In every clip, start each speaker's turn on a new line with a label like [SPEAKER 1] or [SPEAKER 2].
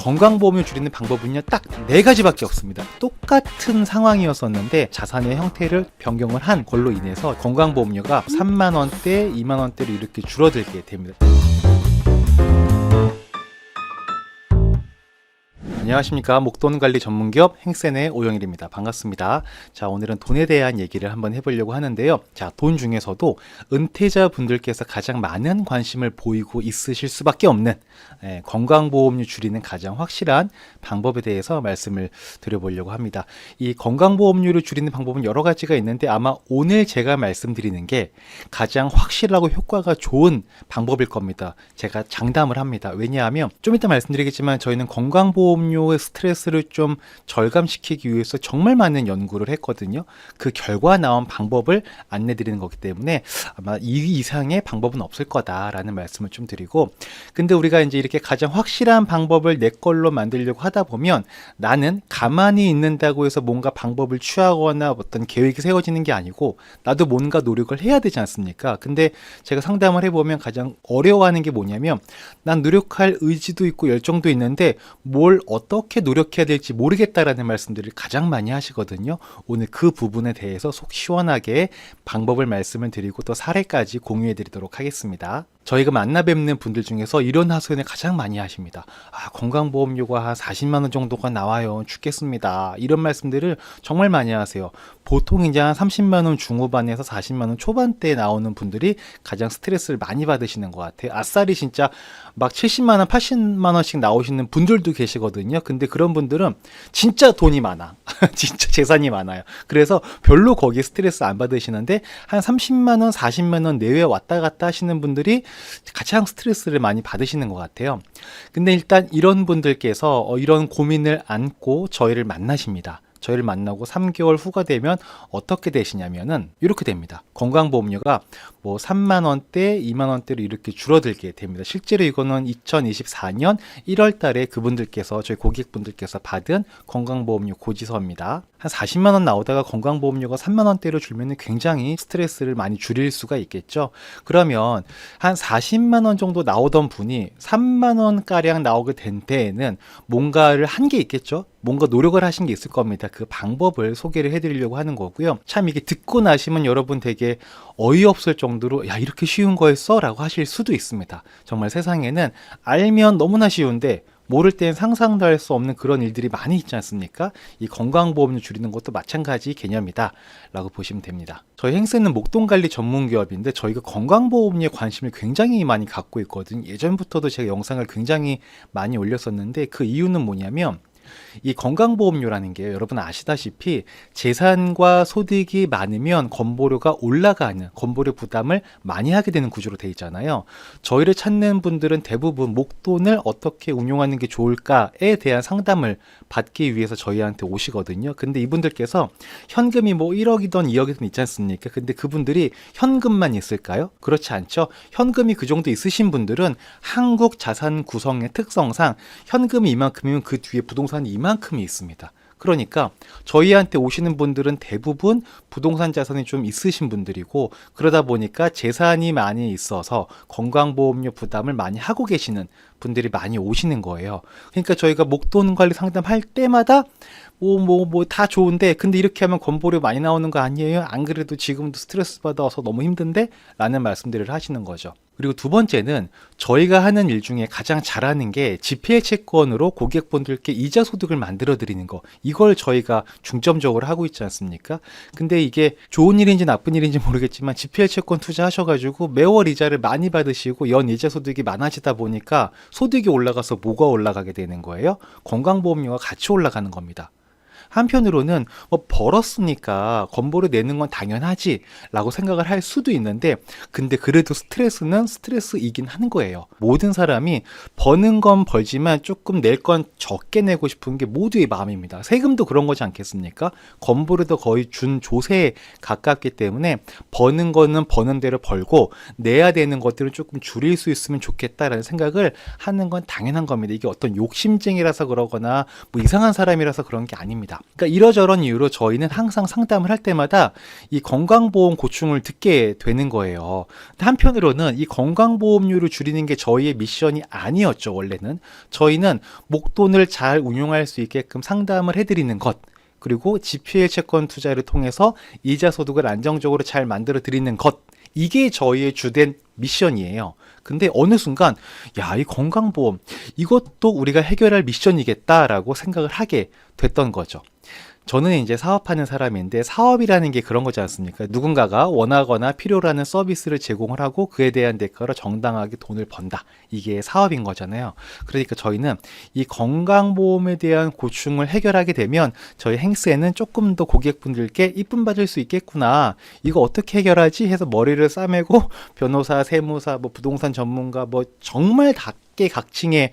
[SPEAKER 1] 건강보험료 줄이는 방법은요 딱 4가지밖에 없습니다. 똑같은 상황이었었는데 자산의 형태를 변경을 한 걸로 인해서 건강보험료가 3만원대, 2만원대로 이렇게 줄어들게 됩니다. 안녕하십니까. 목돈관리 전문기업 행센의 오영일입니다. 반갑습니다. 자, 오늘은 돈에 대한 얘기를 한번 해보려고 하는데요. 자, 돈 중에서도 은퇴자 분들께서 가장 많은 관심을 보이고 있으실 수밖에 없는 건강보험료 줄이는 가장 확실한 방법에 대해서 말씀을 드려보려고 합니다. 이 건강보험료를 줄이는 방법은 여러 가지가 있는데 아마 오늘 제가 말씀드리는 게 가장 확실하고 효과가 좋은 방법일 겁니다. 제가 장담을 합니다. 왜냐하면 좀 이따 말씀드리겠지만 저희는 건강보험료의 스트레스를 좀 절감시키기 위해서 정말 많은 연구를 했거든요. 그 결과 나온 방법을 안내드리는 거기 때문에 아마 이 이상의 방법은 없을 거다라는 말씀을 좀 드리고, 근데 우리가 이제 이렇게 가장 확실한 방법을 내 걸로 만들려고 하다 보면 나는 가만히 있는다고 해서 뭔가 방법을 취하거나 어떤 계획이 세워지는 게 아니고 나도 뭔가 노력을 해야 되지 않습니까? 근데 제가 상담을 해보면 가장 어려워하는 게 뭐냐면 난 노력할 의지도 있고 열정도 있는데 뭘 어떻게 노력해야 될지 모르겠다라는 말씀들을 가장 많이 하시거든요. 오늘 그 부분에 대해서 속 시원하게 방법을 말씀을 드리고 또 사례까지 공유해 드리도록 하겠습니다. 저희가 만나 뵙는 분들 중에서 이런 하소연을 가장 많이 하십니다. 건강보험료가 한 40만 원 정도가 나와요. 죽겠습니다. 이런 말씀들을 정말 많이 하세요. 보통 이제 한 30만 원 중후반에서 40만 원 초반대에 나오는 분들이 가장 스트레스를 많이 받으시는 것 같아요. 아싸리 진짜 막 70만 원, 80만 원씩 나오시는 분들도 계시거든요. 근데 그런 분들은 진짜 돈이 많아. 진짜 재산이 많아요. 그래서 별로 거기에 스트레스 안 받으시는데 한 30만 원, 40만 원 내외 왔다 갔다 하시는 분들이 가장 스트레스를 많이 받으시는 것 같아요. 근데 일단 이런 분들께서 이런 고민을 안고 저희를 만나십니다. 저희를 만나고 3개월 후가 되면 어떻게 되시냐면은 이렇게 됩니다. 건강보험료가 뭐 3만원대, 2만원대로 이렇게 줄어들게 됩니다. 실제로 이거는 2024년 1월 달에 그분들께서 저희 고객분들께서 받은 건강보험료 고지서입니다. 한 40만원 나오다가 건강보험료가 3만원대로 줄면 굉장히 스트레스를 많이 줄일 수가 있겠죠. 그러면 한 40만원 정도 나오던 분이 3만원가량 나오게 된 때에는 뭔가를 한 게 있겠죠. 뭔가 노력을 하신 게 있을 겁니다. 그 방법을 소개를 해드리려고 하는 거고요. 참 이게 듣고 나시면 여러분 되게 어이없을 정도로 야 이렇게 쉬운 거였어? 라고 하실 수도 있습니다. 정말 세상에는 알면 너무나 쉬운데 모를 땐 상상도 할 수 없는 그런 일들이 많이 있지 않습니까? 이 건강보험료 줄이는 것도 마찬가지 개념이다 라고 보시면 됩니다. 저희 행센은 목돈관리 전문기업인데 저희가 건강보험료에 관심을 굉장히 많이 갖고 있거든요. 예전부터도 제가 영상을 굉장히 많이 올렸었는데 그 이유는 뭐냐면 이 건강보험료라는 게 여러분 아시다시피 재산과 소득이 많으면 건보료가 올라가는, 건보료 부담을 많이 하게 되는 구조로 되어 있잖아요. 저희를 찾는 분들은 대부분 목돈을 어떻게 운용하는 게 좋을까에 대한 상담을 받기 위해서 저희한테 오시거든요. 근데 이분들께서 현금이 뭐 1억이든 2억이든 있지 않습니까? 근데 그분들이 현금만 있을까요? 그렇지 않죠. 현금이 그 정도 있으신 분들은 한국 자산 구성의 특성상 현금이 이만큼이면 그 뒤에 부동산이 이만큼이 있습니다. 그러니까 저희한테 오시는 분들은 대부분 부동산 자산이 좀 있으신 분들이고 그러다 보니까 재산이 많이 있어서 건강보험료 부담을 많이 하고 계시는 분들이 많이 오시는 거예요. 그러니까 저희가 목돈 관리 상담할 때마다 다 좋은데 근데 이렇게 하면 건보료 많이 나오는 거 아니에요? 안 그래도 지금도 스트레스 받아서 너무 힘든데? 라는 말씀들을 하시는 거죠. 그리고 두 번째는 저희가 하는 일 중에 가장 잘하는 게 지폐 채권으로 고객분들께 이자 소득을 만들어 드리는 거. 이걸 저희가 중점적으로 하고 있지 않습니까? 근데 이게 좋은 일인지 나쁜 일인지 모르겠지만 지폐 채권 투자하셔가지고 매월 이자를 많이 받으시고 연 이자 소득이 많아지다 보니까 소득이 올라가서 뭐가 올라가게 되는 거예요? 건강보험료가 같이 올라가는 겁니다. 한편으로는 벌었으니까 건보료 내는 건 당연하지 라고 생각을 할 수도 있는데 근데 그래도 스트레스는 스트레스이긴 하는 거예요. 모든 사람이 버는 건 벌지만 조금 낼 건 적게 내고 싶은 게 모두의 마음입니다. 세금도 그런 거지 않겠습니까? 건보료도 거의 준조세에 가깝기 때문에 버는 거는 버는 대로 벌고 내야 되는 것들은 조금 줄일 수 있으면 좋겠다라는 생각을 하는 건 당연한 겁니다. 이게 어떤 욕심쟁이라서 그러거나 뭐 이상한 사람이라서 그런 게 아닙니다. 그러니까 이러저런 이유로 저희는 항상 상담을 할 때마다 이 건강보험 고충을 듣게 되는 거예요. 한편으로는 이 건강보험료를 줄이는 게 저희의 미션이 아니었죠. 원래는 저희는 목돈을 잘 운용할 수 있게끔 상담을 해드리는 것, 그리고 GPL 채권 투자를 통해서 이자 소득을 안정적으로 잘 만들어 드리는 것, 이게 저희의 주된 미션이에요. 근데 어느 순간 야, 이 건강보험 이것도 우리가 해결할 미션이겠다라고 생각을 하게 됐던 거죠. 저는 이제 사업하는 사람인데 사업이라는 게 그런 거지 않습니까? 누군가가 원하거나 필요로 하는 서비스를 제공을 하고 그에 대한 대가로 정당하게 돈을 번다. 이게 사업인 거잖아요. 그러니까 저희는 이 건강보험에 대한 고충을 해결하게 되면 저희 행스에는 조금 더 고객분들께 이쁨 받을 수 있겠구나. 이거 어떻게 해결하지? 해서 머리를 싸매고 변호사, 세무사, 뭐 부동산 전문가, 뭐 정말 각계각층의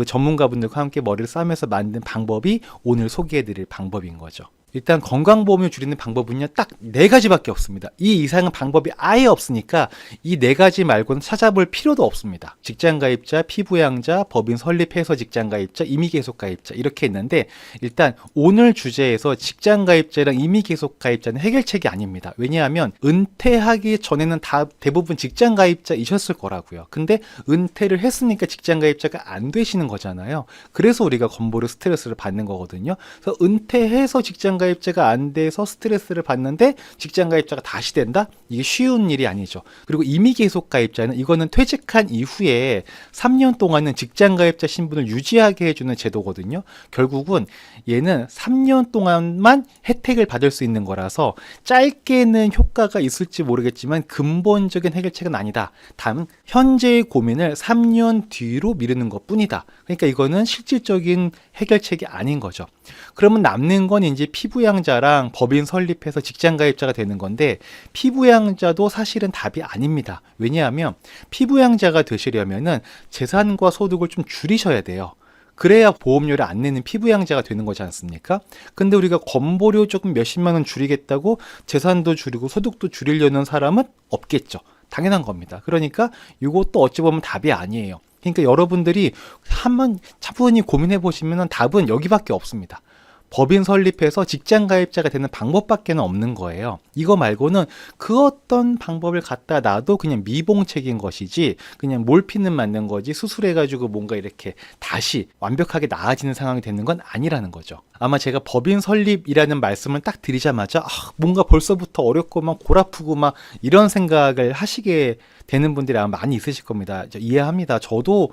[SPEAKER 1] 전문가분들과 함께 머리를 싸매서 만든 방법이 오늘 소개해드릴 방법인 거죠. 일단 건강보험을 줄이는 방법은요, 딱 4가지밖에 없습니다. 이 이상은 방법이 아예 없으니까 이 4가지 말고는 찾아볼 필요도 없습니다. 직장가입자, 피부양자, 법인 설립해서 직장가입자, 임의계속가입자 이렇게 있는데, 일단 오늘 주제에서 직장가입자랑 임의계속가입자는 해결책이 아닙니다. 왜냐하면 은퇴하기 전에는 다 대부분 직장가입자이셨을 거라고요. 근데 은퇴를 했으니까 직장가입자가 안 되시는 거잖아요. 그래서 우리가 건보료 스트레스를 받는 거거든요. 그래서 은퇴해서 직장가입자가 안 돼서 스트레스를 받는데 직장가입자가 다시 된다? 이게 쉬운 일이 아니죠. 그리고 임의계속가입자는 이거는 퇴직한 이후에 3년 동안은 직장가입자 신분을 유지하게 해주는 제도거든요. 결국은 얘는 3년 동안만 혜택을 받을 수 있는 거라서 짧게는 효과가 있을지 모르겠지만 근본적인 해결책은 아니다. 다만 현재의 고민을 3년 뒤로 미루는 것 뿐이다. 그러니까 이거는 실질적인 해결책이 아닌 거죠. 그러면 남는 건 이제 피부양자랑 법인 설립해서 직장가입자가 되는 건데, 피부양자도 사실은 답이 아닙니다. 왜냐하면 피부양자가 되시려면은 재산과 소득을 좀 줄이셔야 돼요. 그래야 보험료를 안 내는 피부양자가 되는 거지 않습니까? 근데 우리가 건보료 조금 몇십만 원 줄이겠다고 재산도 줄이고 소득도 줄이려는 사람은 없겠죠. 당연한 겁니다. 그러니까 이것도 어찌 보면 답이 아니에요. 그러니까 여러분들이 한번 차분히 고민해 보시면 답은 여기밖에 없습니다. 법인 설립해서 직장가입자가 되는 방법밖에 없는 거예요. 이거 말고는 그 어떤 방법을 갖다 놔도 그냥 미봉책인 것이지, 그냥 몰피는 맞는 거지 수술해가지고 뭔가 이렇게 다시 완벽하게 나아지는 상황이 되는 건 아니라는 거죠. 아마 제가 법인 설립이라는 말씀을 딱 드리자마자 뭔가 벌써부터 어렵고 막 골 아프고 막 이런 생각을 하시게 되는 분들이 아마 많이 있으실 겁니다. 이해합니다. 저도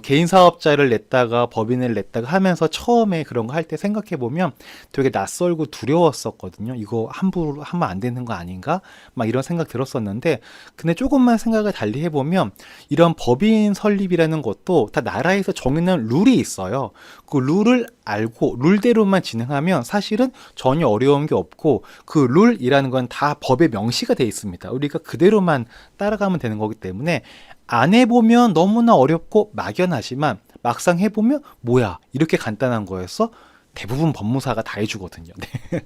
[SPEAKER 1] 개인 사업자를 냈다가 법인을 냈다가 하면서 처음에 그런 거 할 때 생각해 보면 되게 낯설고 두려웠었거든요. 이거 함부로 하면 안 되는 거 아닌가? 막 이런 생각 들었었는데, 근데 조금만 생각을 달리 해보면 이런 법인 설립이라는 것도 다 나라에서 정해놓은 룰이 있어요. 그 룰을 알고 룰대로만 진행하면 사실은 전혀 어려운 게 없고, 그 룰이라는 건 다 법에 명시가 돼 있습니다. 우리가 그대로만 따라가면 되는 거기 때문에 안 해보면 너무나 어렵고 막연하지만 막상 해보면 뭐야, 이렇게 간단한 거였어? 대부분 법무사가 다 해주거든요. 네.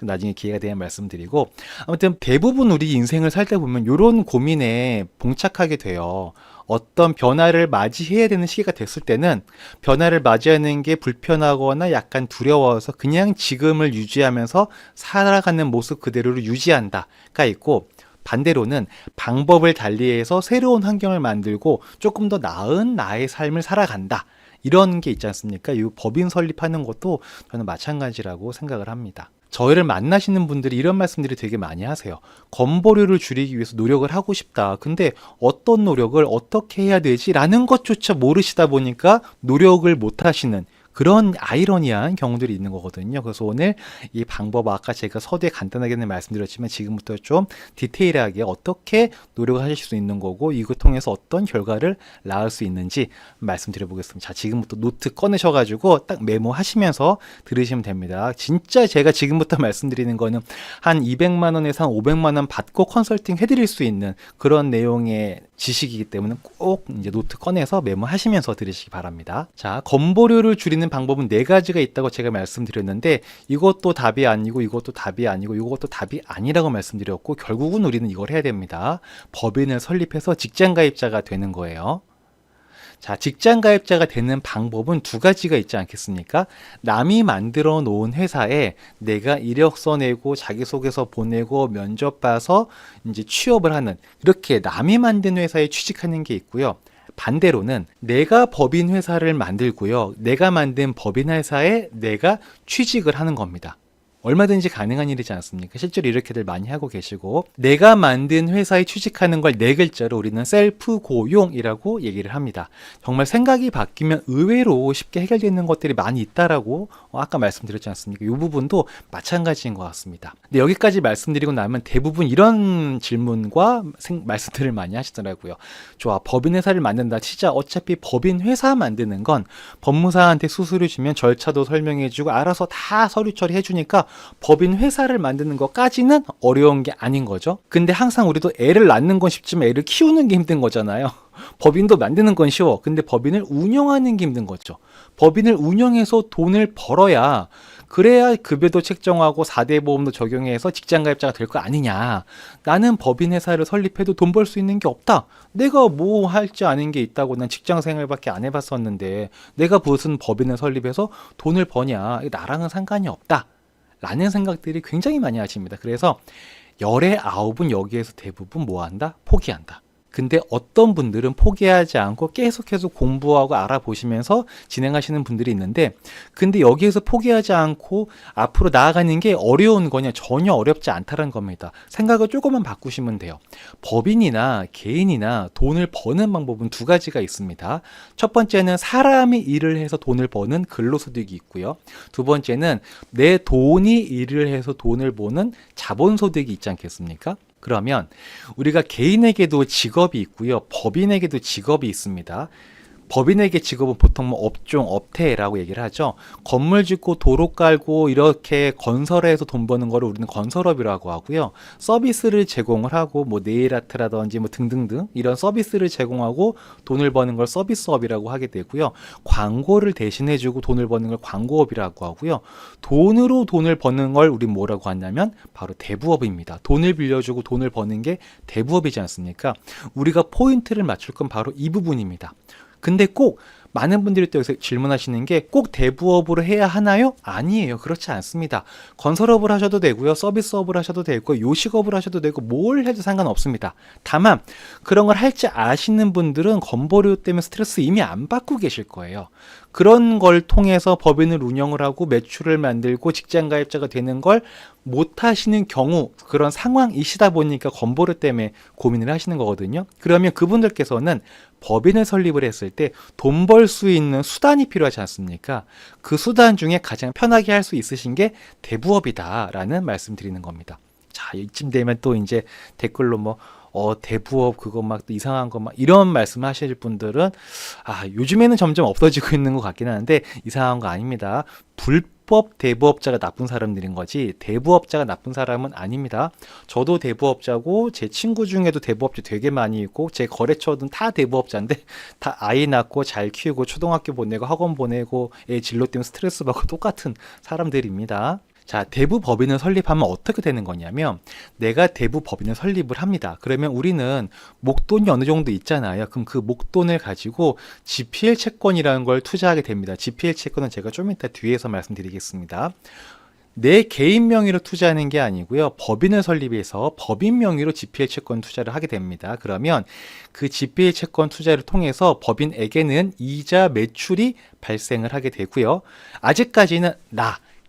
[SPEAKER 1] 나중에 기회가 되면 말씀드리고, 아무튼 대부분 우리 인생을 살다 보면 이런 고민에 봉착하게 돼요. 어떤 변화를 맞이해야 되는 시기가 됐을 때는 변화를 맞이하는 게 불편하거나 약간 두려워서 그냥 지금을 유지하면서 살아가는 모습 그대로를 유지한다가 있고, 반대로는 방법을 달리해서 새로운 환경을 만들고 조금 더 나은 나의 삶을 살아간다. 이런 게 있지 않습니까? 이 법인 설립하는 것도 저는 마찬가지라고 생각을 합니다. 저희를 만나시는 분들이 이런 말씀들이 되게 많이 하세요. 건보료를 줄이기 위해서 노력을 하고 싶다. 근데 어떤 노력을 어떻게 해야 되지? 라는 것조차 모르시다 보니까 노력을 못 하시는 그런 아이러니한 경우들이 있는 거거든요. 그래서 오늘 이 방법, 아까 제가 서두에 간단하게는 말씀드렸지만 지금부터 좀 디테일하게 어떻게 노력을 하실 수 있는 거고, 이걸 통해서 어떤 결과를 낳을 수 있는지 말씀드려보겠습니다. 자, 지금부터 노트 꺼내셔가지고 딱 메모하시면서 들으시면 됩니다. 진짜 제가 지금부터 말씀드리는 거는 한 200만 원에서 한 500만 원 받고 컨설팅 해드릴 수 있는 그런 내용의 지식이기 때문에 꼭 이제 노트 꺼내서 메모하시면서 들으시기 바랍니다. 자, 건보료를 줄이는 방법은 4가지가 있다고 제가 말씀드렸는데, 이것도 답이 아니고 이것도 답이 아니고 이것도 답이 아니라고 말씀드렸고, 결국은 우리는 이걸 해야 됩니다. 법인을 설립해서 직장가입자가 되는 거예요. 자, 직장 가입자가 되는 방법은 두 가지가 있지 않겠습니까? 남이 만들어 놓은 회사에 내가 이력서 내고 자기소개서 보내고 면접 봐서 이제 취업을 하는, 이렇게 남이 만든 회사에 취직하는 게 있고요. 반대로는 내가 법인 회사를 만들고요. 내가 만든 법인 회사에 내가 취직을 하는 겁니다. 얼마든지 가능한 일이지 않습니까? 실제로 이렇게들 많이 하고 계시고, 내가 만든 회사에 취직하는 걸 네 글자로 우리는 셀프 고용이라고 얘기를 합니다. 정말 생각이 바뀌면 의외로 쉽게 해결되는 것들이 많이 있다라고 아까 말씀드렸지 않습니까? 이 부분도 마찬가지인 것 같습니다. 근데 여기까지 말씀드리고 나면 대부분 이런 질문과 말씀들을 많이 하시더라고요. 좋아, 법인 회사를 만든다 치자. 어차피 법인 회사 만드는 건 법무사한테 수수료 주면 절차도 설명해주고 알아서 다 서류 처리해주니까 법인 회사를 만드는 것까지는 어려운 게 아닌 거죠. 근데 항상 우리도 애를 낳는 건 쉽지만 애를 키우는 게 힘든 거잖아요. 법인도 만드는 건 쉬워. 근데 법인을 운영하는 게 힘든 거죠. 법인을 운영해서 돈을 벌어야, 그래야 급여도 책정하고 4대 보험도 적용해서 직장가입자가 될 거 아니냐. 나는 법인 회사를 설립해도 돈 벌 수 있는 게 없다. 내가 뭐 할지 아는 게 있다고, 난 직장 생활밖에 안 해봤었는데 내가 무슨 법인을 설립해서 돈을 버냐. 나랑은 상관이 없다. 라는 생각들이 굉장히 많이 하십니다. 그래서 열의 9은 여기에서 대부분 뭐 한다? 포기한다. 근데 어떤 분들은 포기하지 않고 계속해서 공부하고 알아보시면서 진행하시는 분들이 있는데, 근데 여기에서 포기하지 않고 앞으로 나아가는 게 어려운 거냐? 전혀 어렵지 않다는 겁니다. 생각을 조금만 바꾸시면 돼요. 법인이나 개인이나 돈을 버는 방법은 두 가지가 있습니다. 첫 번째는 사람이 일을 해서 돈을 버는 근로소득이 있고요. 두 번째는 내 돈이 일을 해서 돈을 버는 자본소득이 있지 않겠습니까? 그러면 우리가 개인에게도 직업이 있고요. 법인에게도 직업이 있습니다. 법인에게 직업은 보통 뭐 업종, 업태라고 얘기를 하죠. 건물 짓고 도로 깔고 이렇게 건설해서 돈 버는 거를 우리는 건설업이라고 하고요. 서비스를 제공을 하고 뭐 네일아트라든지 뭐 등등등 이런 서비스를 제공하고 돈을 버는 걸 서비스업이라고 하게 되고요. 광고를 대신해주고 돈을 버는 걸 광고업이라고 하고요. 돈으로 돈을 버는 걸 우리 뭐라고 하냐면 바로 대부업입니다. 돈을 빌려주고 돈을 버는 게 대부업이지 않습니까? 우리가 포인트를 맞출 건 바로 이 부분입니다. 근데 꼭 많은 분들이 또 여기서 질문하시는 게 꼭 대부업으로 해야 하나요? 아니에요. 그렇지 않습니다. 건설업을 하셔도 되고요. 서비스업을 하셔도 되고 요식업을 하셔도 되고 뭘 해도 상관없습니다. 다만 그런 걸 할 줄 아시는 분들은 건보료 때문에 스트레스 이미 안 받고 계실 거예요. 그런 걸 통해서 법인을 운영을 하고 매출을 만들고 직장가입자가 되는 걸 못 하시는 경우, 그런 상황이시다 보니까 건보료 때문에 고민을 하시는 거거든요. 그러면 그분들께서는 법인을 설립을 했을 때 돈 벌 수 있는 수단이 필요하지 않습니까? 그 수단 중에 가장 편하게 할 수 있으신 게 대부업이다라는 말씀 드리는 겁니다. 자, 이쯤 되면 또 이제 댓글로 뭐 대부업 그거 막 또 이상한 거 막 이런 말씀 하실 분들은 요즘에는 점점 없어지고 있는 것 같긴 하는데 이상한 거 아닙니다. 불법 대부업자가 나쁜 사람들인 거지 대부업자가 나쁜 사람은 아닙니다. 저도 대부업자고 제 친구 중에도 대부업자 되게 많이 있고 제 거래처는 다 대부업자인데 다 아이 낳고 잘 키우고 초등학교 보내고 학원 보내고 애 진로 때문에 스트레스 받고 똑같은 사람들입니다. 자, 대부법인을 설립하면 어떻게 되는 거냐면 내가 대부법인을 설립을 합니다. 그러면 우리는 목돈이 어느 정도 있잖아요. 그럼 그 목돈을 가지고 GPL 채권이라는 걸 투자하게 됩니다. GPL 채권은 제가 좀 이따 뒤에서 말씀드리겠습니다. 내 개인 명의로 투자하는 게 아니고요. 법인을 설립해서 법인 명의로 GPL 채권 투자를 하게 됩니다. 그러면 그 GPL 채권 투자를 통해서 법인에게는 이자 매출이 발생을 하게 되고요. 아직까지는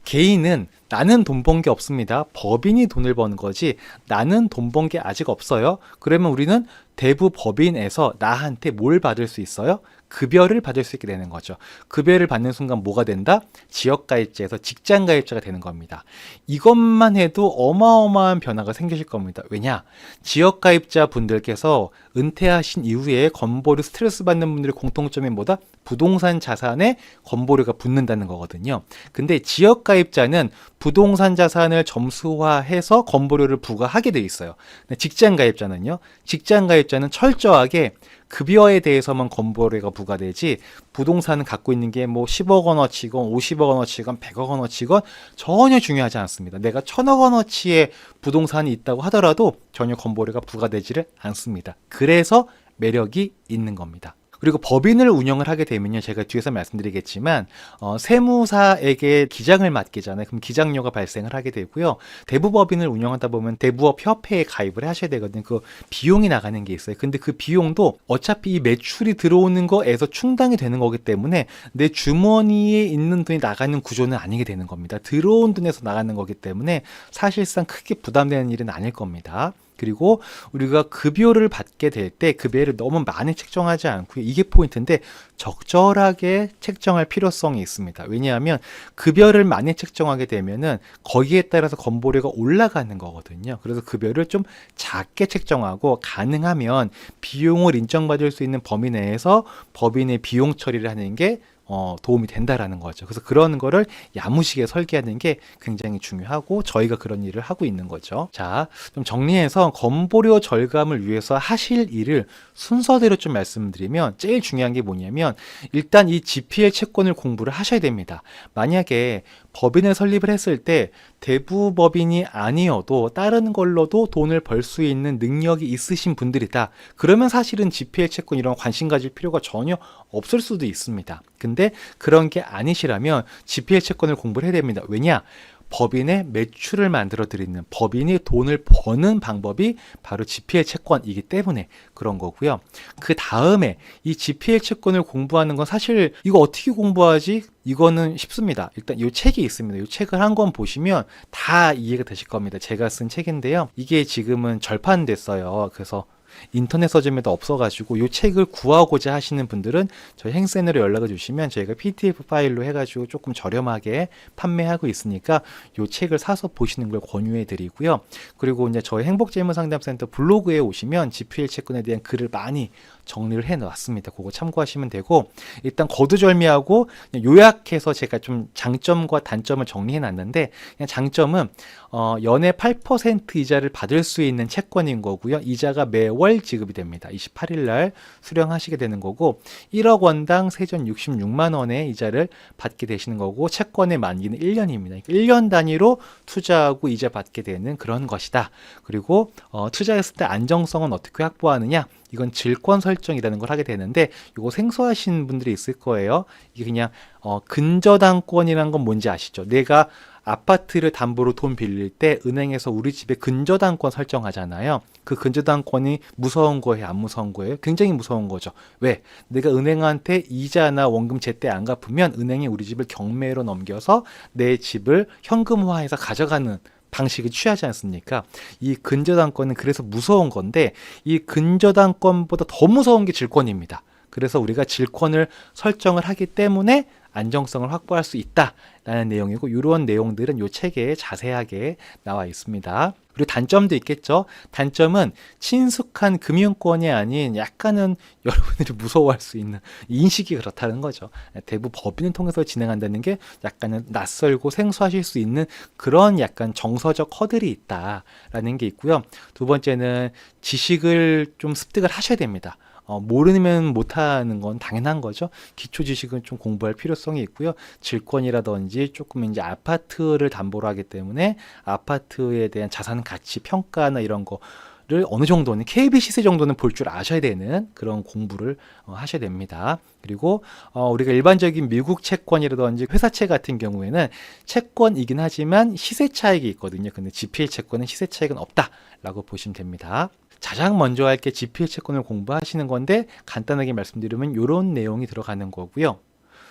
[SPEAKER 1] 개인은 나는 돈 번 게 없습니다. 법인이 돈을 버는 거지 나는 돈 번 게 아직 없어요. 그러면 우리는 대부법인에서 나한테 뭘 받을 수 있어요? 급여를 받을 수 있게 되는 거죠. 급여를 받는 순간 뭐가 된다? 지역가입자에서 직장가입자가 되는 겁니다. 이것만 해도 어마어마한 변화가 생기실 겁니다. 왜냐? 지역가입자 분들께서 은퇴하신 이후에 건보료 스트레스 받는 분들의 공통점이 뭐다? 부동산 자산에 건보료가 붙는다는 거거든요. 근데 지역가입자는 부동산 자산을 점수화해서 건보료를 부과하게 돼 있어요. 직장가입자는요. 직장가입자는 철저하게 급여에 대해서만 건보료가 부과되지 부동산을 갖고 있는 게 뭐 10억 원어치건 50억 원어치건 100억 원어치건 전혀 중요하지 않습니다. 내가 1000억 원어치의 부동산이 있다고 하더라도 전혀 건보료가 부과되지를 않습니다. 그래서 매력이 있는 겁니다. 그리고 법인을 운영을 하게 되면요, 제가 뒤에서 말씀드리겠지만 세무사에게 기장을 맡기잖아요. 그럼 기장료가 발생을 하게 되고요. 대부법인을 운영하다 보면 대부업 협회에 가입을 하셔야 되거든요. 그 비용이 나가는 게 있어요. 근데 그 비용도 어차피 이 매출이 들어오는 거에서 충당이 되는 거기 때문에 내 주머니에 있는 돈이 나가는 구조는 아니게 되는 겁니다. 들어온 돈에서 나가는 거기 때문에 사실상 크게 부담되는 일은 아닐 겁니다. 그리고 우리가 급여를 받게 될 때 급여를 너무 많이 책정하지 않고요. 이게 포인트인데 적절하게 책정할 필요성이 있습니다. 왜냐하면 급여를 많이 책정하게 되면은 거기에 따라서 건보료가 올라가는 거거든요. 그래서 급여를 좀 작게 책정하고 가능하면 비용을 인정받을 수 있는 범위 내에서 법인의 비용 처리를 하는 게 도움이 된다라는 거죠. 그래서 그런 거를 야무지게 설계하는 게 굉장히 중요하고 저희가 그런 일을 하고 있는 거죠. 자, 좀 정리해서 건보료 절감을 위해서 하실 일을 순서대로 좀 말씀드리면 제일 중요한 게 뭐냐면 일단 이 GPL 채권을 공부를 하셔야 됩니다. 만약에 법인을 설립을 했을 때 대부법인이 아니어도 다른 걸로도 돈을 벌 수 있는 능력이 있으신 분들이다. 그러면 사실은 GPL 채권 이런 관심 가질 필요가 전혀 없을 수도 있습니다. 근데 그런 게 아니시라면 GPL 채권을 공부를 해야 됩니다. 왜냐? 법인의 매출을 만들어 드리는, 법인이 돈을 버는 방법이 바로 GPL 채권이기 때문에 그런 거고요. 그 다음에 이 GPL 채권을 공부하는 건 사실 이거 어떻게 공부하지? 이거는 쉽습니다. 일단 이 책이 있습니다. 이 책을 한 권 보시면 다 이해가 되실 겁니다. 제가 쓴 책인데요. 이게 지금은 절판됐어요. 그래서 인터넷 서점에도 없어가지고 이 책을 구하고자 하시는 분들은 저희 행센으로 연락을 주시면 저희가 PDF 파일로 해가지고 조금 저렴하게 판매하고 있으니까 이 책을 사서 보시는 걸 권유해 드리고요. 그리고 이제 저희 행복재무상담센터 블로그에 오시면 GPL 채권에 대한 글을 많이 정리를 해 놨습니다. 그거 참고하시면 되고, 일단 거두절미하고 요약해서 제가 좀 장점과 단점을 정리해 놨는데, 그냥 장점은 연에 8% 이자를 받을 수 있는 채권인 거고요. 이자가 매월 지급이 됩니다. 28일 날 수령하시게 되는 거고 1억 원당 세전 66만 원의 이자를 받게 되시는 거고 채권의 만기는 1년입니다. 1년 단위로 투자하고 이자 받게 되는 그런 것이다. 그리고 투자했을 때 안정성은 어떻게 확보하느냐? 이건 질권 설정이라는 걸 하게 되는데 이거 생소하신 분들이 있을 거예요. 이게 그냥 근저당권이라는 건 뭔지 아시죠? 내가 아파트를 담보로 돈 빌릴 때 은행에서 우리 집에 근저당권 설정하잖아요. 그 근저당권이 무서운 거예요? 안 무서운 거예요? 굉장히 무서운 거죠. 왜? 내가 은행한테 이자나 원금 제때 안 갚으면 은행이 우리 집을 경매로 넘겨서 내 집을 현금화해서 가져가는 방식을 취하지 않습니까? 이 근저당권은 그래서 무서운 건데 이 근저당권보다 더 무서운 게 질권입니다. 그래서 우리가 질권을 설정을 하기 때문에 안정성을 확보할 수 있다라는 내용이고 이런 내용들은 이 책에 자세하게 나와 있습니다. 그리고 단점도 있겠죠. 단점은 친숙한 금융권이 아닌 약간은 여러분들이 무서워할 수 있는 인식이 그렇다는 거죠. 대부분 법인을 통해서 진행한다는 게 약간은 낯설고 생소하실 수 있는 그런 약간 정서적 허들이 있다라는 게 있고요. 두 번째는 지식을 좀 습득을 하셔야 됩니다. 모르면 못하는 건 당연한 거죠. 기초 지식은 좀 공부할 필요성이 있고요. 질권이라든지 조금 이제 아파트를 담보로 하기 때문에 아파트에 대한 자산 가치 평가나 이런 거를 어느 정도는 KB 시세 정도는 볼 줄 아셔야 되는 그런 공부를 하셔야 됩니다. 그리고 우리가 일반적인 미국 채권이라든지 회사채 같은 경우에는 채권이긴 하지만 시세 차익이 있거든요. 근데 GPL 채권은 시세 차익은 없다라고 보시면 됩니다. 가장 먼저 할 게 GPL 채권을 공부하시는 건데 간단하게 말씀드리면 이런 내용이 들어가는 거고요.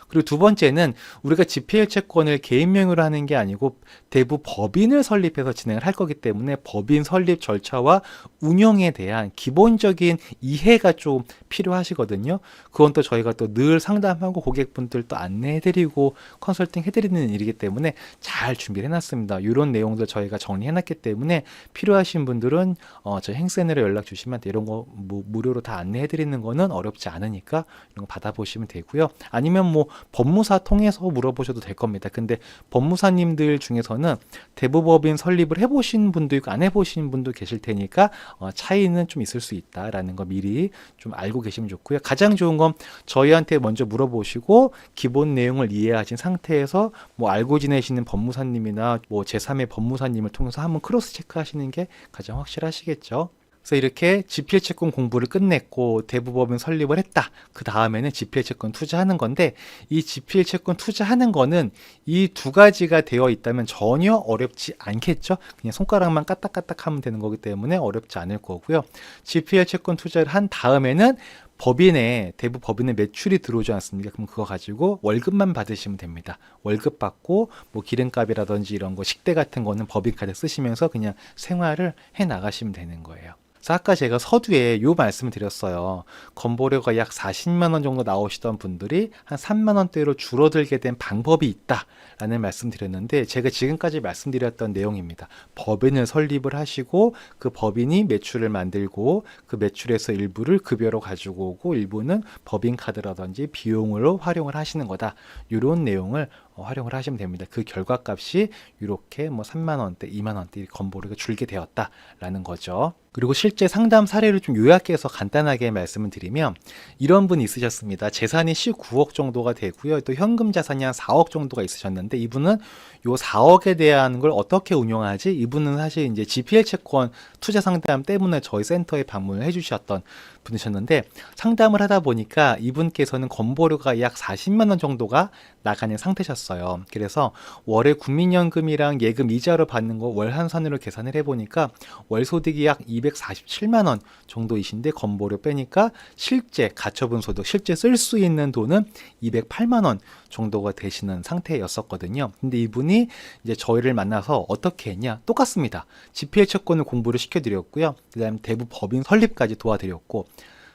[SPEAKER 1] 그리고 두 번째는 우리가 GPL 채권을 개인 명의로 하는 게 아니고 대부 법인을 설립해서 진행을 할 거기 때문에 법인 설립 절차와 운영에 대한 기본적인 이해가 좀 필요하시거든요. 그건 또 저희가 또 늘 상담하고 고객분들도 안내해드리고 컨설팅 해드리는 일이기 때문에 잘 준비를 해놨습니다. 이런 내용들 저희가 정리해놨기 때문에 필요하신 분들은 저희 행센으로 연락 주시면 이런 거 뭐 무료로 다 안내해드리는 거는 어렵지 않으니까 이런 거 받아보시면 되고요. 아니면 뭐 법무사 통해서 물어보셔도 될 겁니다. 근데 법무사님들 중에서는 대부법인 설립을 해보신 분도 있고 안 해보신 분도 계실 테니까 차이는 좀 있을 수 있다라는 거 미리 좀 알고 계시면 좋고요. 가장 좋은 건 저희한테 먼저 물어보시고 기본 내용을 이해하신 상태에서 뭐 알고 지내시는 법무사님이나 뭐 제3의 법무사님을 통해서 한번 크로스 체크하시는 게 가장 확실하시겠죠. 그래서 이렇게 GPL 채권 공부를 끝냈고 대부법인 설립을 했다. 그 다음에는 GPL 채권 투자하는 건데, 이 GPL 채권 투자하는 거는 이 두 가지가 되어 있다면 전혀 어렵지 않겠죠. 그냥 손가락만 까딱까딱 하면 되는 거기 때문에 어렵지 않을 거고요. GPL 채권 투자를 한 다음에는 대부 법인의 매출이 들어오지 않습니까? 그럼 그거 가지고 월급만 받으시면 됩니다. 월급 받고 뭐 기름값이라든지 이런 거, 식대 같은 거는 법인카드 쓰시면서 그냥 생활을 해 나가시면 되는 거예요. 그래서 아까 제가 서두에 요 말씀을 드렸어요. 건보료가 약 40만 원 정도 나오시던 분들이 한 3만 원대로 줄어들게 된 방법이 있다라는 말씀 드렸는데, 제가 지금까지 말씀드렸던 내용입니다. 법인을 설립을 하시고 그 법인이 매출을 만들고 그 매출에서 일부를 급여로 가지고 오고 일부는 법인카드라든지 비용으로 활용을 하시는 거다. 이런 내용을 활용을 하시면 됩니다. 그 결과값이 이렇게 뭐 3만 원대, 2만 원대 건보료가 줄게 되었다라는 거죠. 그리고 실제 상담 사례를 좀 요약해서 간단하게 말씀을 드리면, 이런 분이 있으셨습니다. 재산이 19억 정도가 되고요. 또 현금 자산이 한 4억 정도가 있으셨는데, 이분은 요 4억에 대한 걸 어떻게 운용하지? 이분은 사실 이제 GPL 채권 투자 상담 때문에 저희 센터에 방문을 해주셨던 분이셨는데, 상담을 하다 보니까 이분께서는 건보료가 약 40만 원 정도가 나가는 상태셨어요. 그래서 월에 국민연금이랑 예금 이자로 받는 거 월 한산으로 계산을 해보니까 월 소득이 약 247만 원 정도이신데, 건보료 빼니까 실제 가처분 소득, 실제 쓸 수 있는 돈은 208만 원 정도가 되시는 상태였었거든요. 근데 이분이 이제 저희를 만나서 어떻게 했냐? 똑같습니다. GPL 채권을 공부를 시켜드렸고요. 그 다음에 대부법인 설립까지 도와드렸고,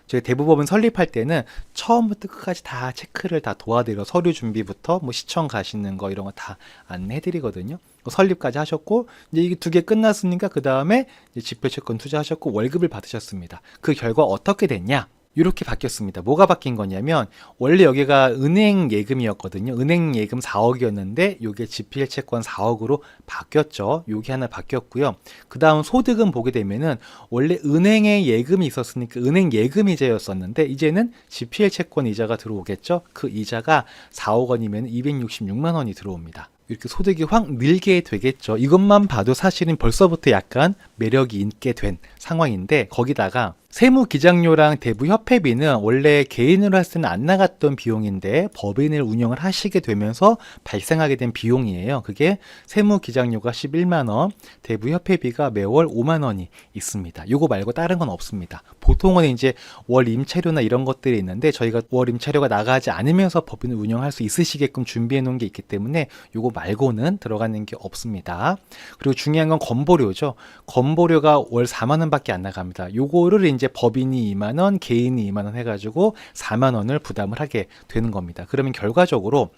[SPEAKER 1] 저희 대부법인 설립할 때는 처음부터 끝까지 다 체크를 다 도와드려, 서류 준비부터 뭐 시청 가시는 거 이런 거 다 안내해드리거든요. 설립까지 하셨고, 이제 이게 두 개 끝났으니까 그 다음에 GPL 채권 투자하셨고 월급을 받으셨습니다. 그 결과 어떻게 됐냐? 이렇게 바뀌었습니다. 뭐가 바뀐 거냐면, 원래 여기가 은행 예금이었거든요. 은행 예금 4억이었는데 요게 GPL 채권 4억으로 바뀌었죠. 요게 하나 바뀌었고요. 그 다음 소득은 보게 되면은, 원래 은행에 예금이 있었으니까 은행 예금 이자였었는데 이제는 GPL 채권 이자가 들어오겠죠. 그 이자가 4억 원이면 266만 원이 들어옵니다. 이렇게 소득이 확 늘게 되겠죠. 이것만 봐도 사실은 벌써부터 약간 매력이 있게 된 상황인데, 거기다가 세무기장료랑 대부협회비는 원래 개인으로 했을 때는 안 나갔던 비용인데 법인을 운영을 하시게 되면서 발생하게 된 비용이에요. 그게 세무기장료가 11만 원, 대부협회비가 매월 5만 원이 있습니다. 요거 말고 다른 건 없습니다. 보통은 이제 월 임차료나 이런 것들이 있는데, 저희가 월 임차료가 나가지 않으면서 법인을 운영할 수 있으시게끔 준비해 놓은 게 있기 때문에 요거 말고는 들어가는 게 없습니다. 그리고 중요한 건 건보료죠. 건보료가 월 4만 원밖에 안 나갑니다. 요거를 이제 법인이 2만 원, 개인이 2만 원 해가지고 4만 원을 부담을 하게 되는 겁니다. 그러면 결과적으로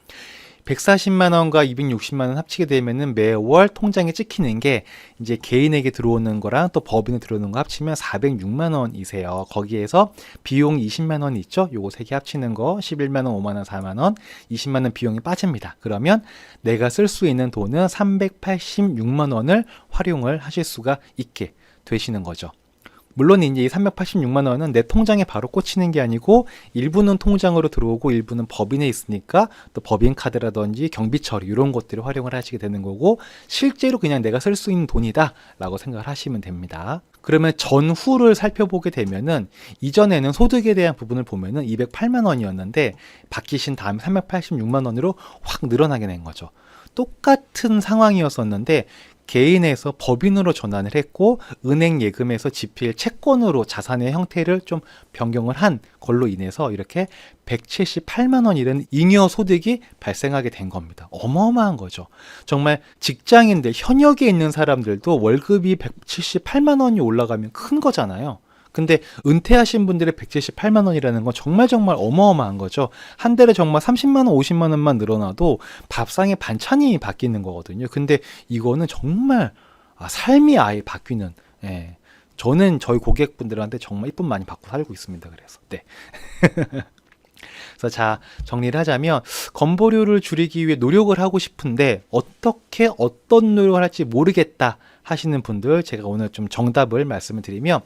[SPEAKER 1] 140만 원과 260만 원 합치게 되면은 매월 통장에 찍히는 게 이제 개인에게 들어오는 거랑 또 법인에 들어오는 거 합치면 406만 원이세요. 거기에서 비용 20만 원 있죠? 요거 세 개 합치는 거 11만 원, 5만 원, 4만 원, 20만 원 비용이 빠집니다. 그러면 내가 쓸 수 있는 돈은 386만 원을 활용을 하실 수가 있게 되시는 거죠. 물론 이제 이 386만 원은 내 통장에 바로 꽂히는 게 아니고 일부는 통장으로 들어오고 일부는 법인에 있으니까 또 법인 카드라든지 경비 처리 이런 것들을 활용을 하시게 되는 거고, 실제로 그냥 내가 쓸 수 있는 돈이다 라고 생각을 하시면 됩니다. 그러면 전후를 살펴보게 되면은, 이전에는 소득에 대한 부분을 보면은 208만 원이었는데 바뀌신 다음에 386만 원으로 확 늘어나게 된 거죠. 똑같은 상황이었었는데 개인에서 법인으로 전환을 했고, 은행 예금에서 GPL 채권으로 자산의 형태를 좀 변경을 한 걸로 인해서 이렇게 178만 원이라는 잉여 소득이 발생하게 된 겁니다. 어마어마한 거죠. 정말 직장인들, 현역에 있는 사람들도 월급이 178만 원이 올라가면 큰 거잖아요. 근데 은퇴하신 분들의 178만 원이라는 건 정말 어마어마한 거죠. 한 달에 정말 30만 원, 50만 원만 늘어나도 밥상의 반찬이 바뀌는 거거든요. 근데 이거는 정말 삶이 아예 바뀌는, 예. 저는 저희 고객분들한테 정말 이쁨 많이 받고 살고 있습니다. 그래서 네. 그래서 자, 정리를 하자면, 건보료를 줄이기 위해 노력을 하고 싶은데 어떤 노력을 할지 모르겠다 하시는 분들, 제가 오늘 좀 정답을 말씀을 드리면,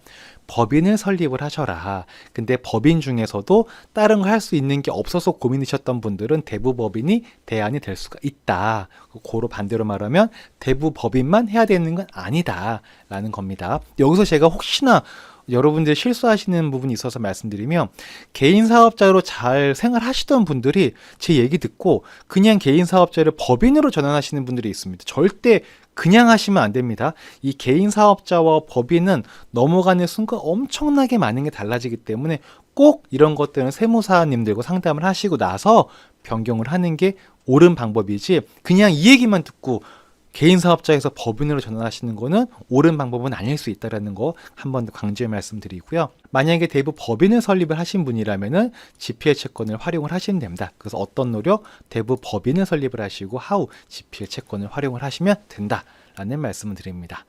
[SPEAKER 1] 법인을 설립을 하셔라. 근데 법인 중에서도 다른 거 할 수 있는 게 없어서 고민이셨던 분들은 대부법인이 대안이 될 수가 있다. 고로 반대로 말하면 대부법인만 해야 되는 건 아니다 라는 겁니다. 여기서 제가 혹시나 여러분들이 실수하시는 부분이 있어서 말씀드리면, 개인 사업자로 잘 생활하시던 분들이 제 얘기 듣고 그냥 개인 사업자를 법인으로 전환하시는 분들이 있습니다. 절대 그냥 하시면 안 됩니다. 이 개인 사업자와 법인은 넘어가는 순간 엄청나게 많은 게 달라지기 때문에 꼭 이런 것들은 세무사님들과 상담을 하시고 나서 변경을 하는 게 옳은 방법이지, 그냥 이 얘기만 듣고 개인 사업자에서 법인으로 전환하시는 거는 옳은 방법은 아닐 수 있다는 거 한 번 더 강조해 말씀드리고요. 만약에 대부 법인을 설립을 하신 분이라면은 GPL 채권을 활용을 하시면 됩니다. 그래서 어떤 노력? 대부 법인을 설립을 하시고 하우 GPL 채권을 활용을 하시면 된다라는 말씀을 드립니다.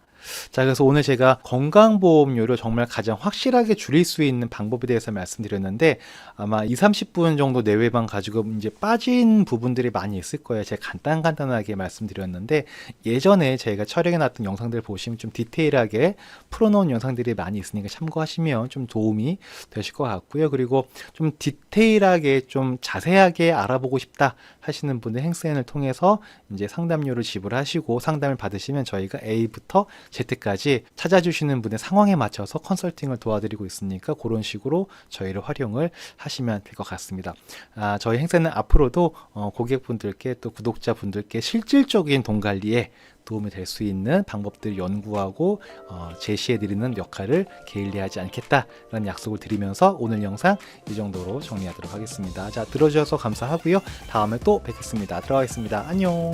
[SPEAKER 1] 자, 그래서 오늘 제가 건강보험료를 정말 가장 확실하게 줄일 수 있는 방법에 대해서 말씀드렸는데, 아마 20-30분 정도 내외만 가지고 이제 빠진 부분들이 많이 있을 거예요. 제가 간단하게 말씀드렸는데, 예전에 제가 촬영해 놨던 영상들 보시면 좀 디테일하게 풀어놓은 영상들이 많이 있으니까 참고하시면 좀 도움이 되실 것 같고요. 그리고 좀 디테일하게 좀 자세하게 알아보고 싶다 하시는 분들 행센을 통해서 이제 상담료를 지불하시고 상담을 받으시면 저희가 A부터 Z까지 찾아주시는 분의 상황에 맞춰서 컨설팅을 도와드리고 있으니까 그런 식으로 저희를 활용을 하시면 될 것 같습니다. 저희 행사는 앞으로도 고객분들께 또 구독자분들께 실질적인 돈 관리에 도움이 될 수 있는 방법들을 연구하고 제시해드리는 역할을 게을리하지 않겠다라는 약속을 드리면서 오늘 영상 이 정도로 정리하도록 하겠습니다. 자, 들어주셔서 감사하고요. 다음에 또 뵙겠습니다. 들어가겠습니다. 안녕.